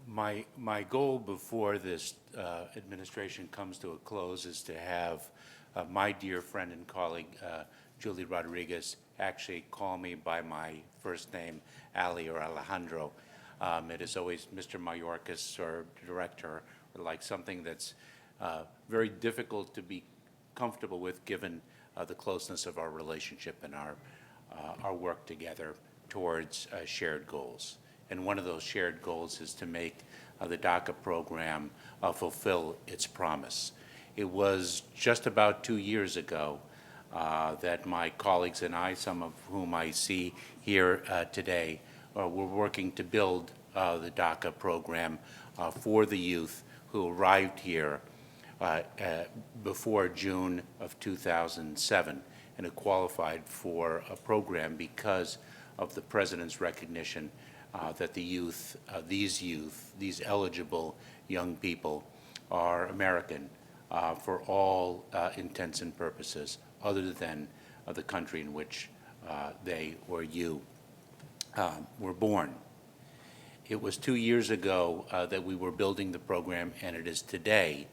My goal before this administration comes to a close is to have my dear friend and colleague, Julie Rodriguez, actually call me by my first name, Ali or Alejandro. It is always Mr. Mayorkas or Director, or like something that's very difficult to be comfortable with given the closeness of our relationship and our work together towards shared goals. And one of those shared goals is to make the DACA program fulfill its promise. It was just about 2 years ago that my colleagues and I, some of whom I see here today, were working to build the DACA program for the youth who arrived here before June of 2007 and who qualified for a program because of the President's recognition that the youth, these eligible young people are American for all intents and purposes other than the country in which they or you were born. It was 2 years ago that we were building the program, and it is today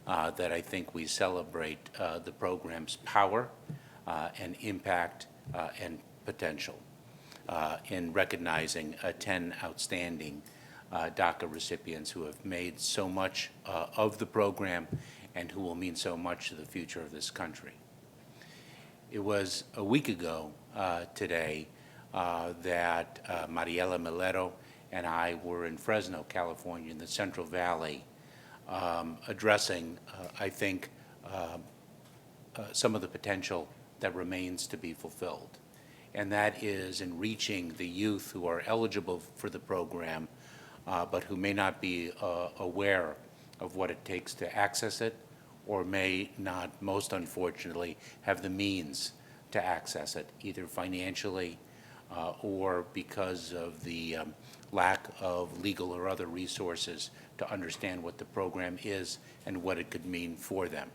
that I think we celebrate the program's power and impact and potential in recognizing 10 outstanding DACA recipients who have made so much of the program and who will mean so much to the future of this country. It was a week ago today that Mariela Melero and I were in Fresno, California, in the Central Valley, addressing, I think, some of the potential that remains to be fulfilled. And that is in reaching the youth who are eligible for the program, but who may not be aware of what it takes to access it, or may not, most unfortunately, have the means to access it, either financially or because of the lack of legal or other resources to understand what the program is and what it could mean for them.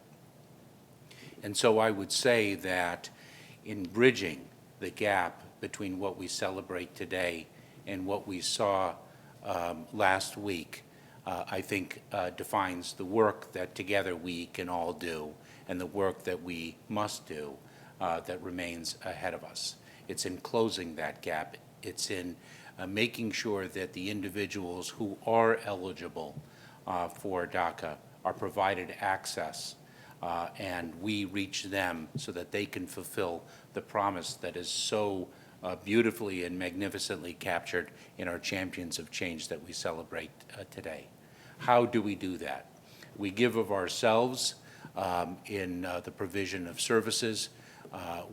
And so I would say that in bridging the gap between what we celebrate today and what we saw last week, I think defines the work that together we can all do and the work that we must do that remains ahead of us. It's in closing that gap. It's in making sure that the individuals who are eligible for DACA are provided access and we reach them so that they can fulfill the promise that is so beautifully and magnificently captured in our Champions of Change that we celebrate today. How do we do that? We give of ourselves in the provision of services.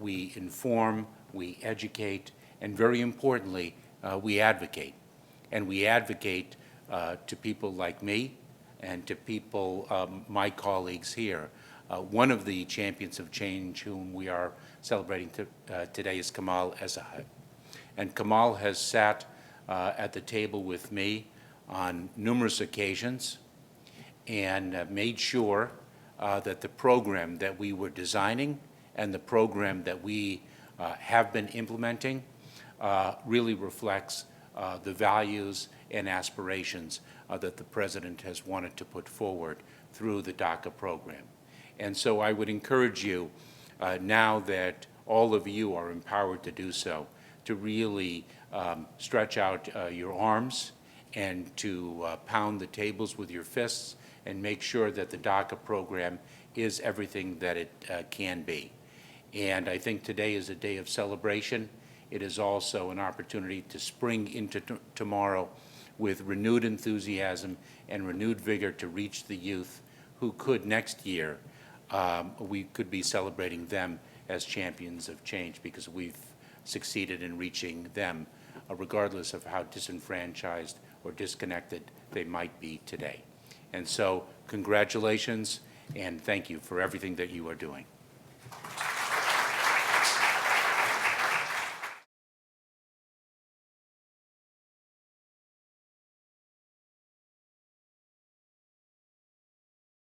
We inform, we educate, and very importantly, we advocate. And we advocate to people like me and to people, my colleagues here. One of the Champions of Change whom we are celebrating today is Kamal Ezahab. And Kamal has sat at the table with me on numerous occasions and made sure that the program that we were designing and the program that we have been implementing really reflects the values and aspirations that the President has wanted to put forward through the DACA program. And so I would encourage you, now that all of you are empowered to do so, to really stretch out your arms and to pound the tables with your fists and make sure that the DACA program is everything that it can be. And I think today is a day of celebration. It is also an opportunity to spring into tomorrow with renewed enthusiasm and renewed vigor to reach the youth who could next year, we could be celebrating them as champions of change because we've succeeded in reaching them regardless of how disenfranchised or disconnected they might be today. And so congratulations and thank you for everything that you are doing.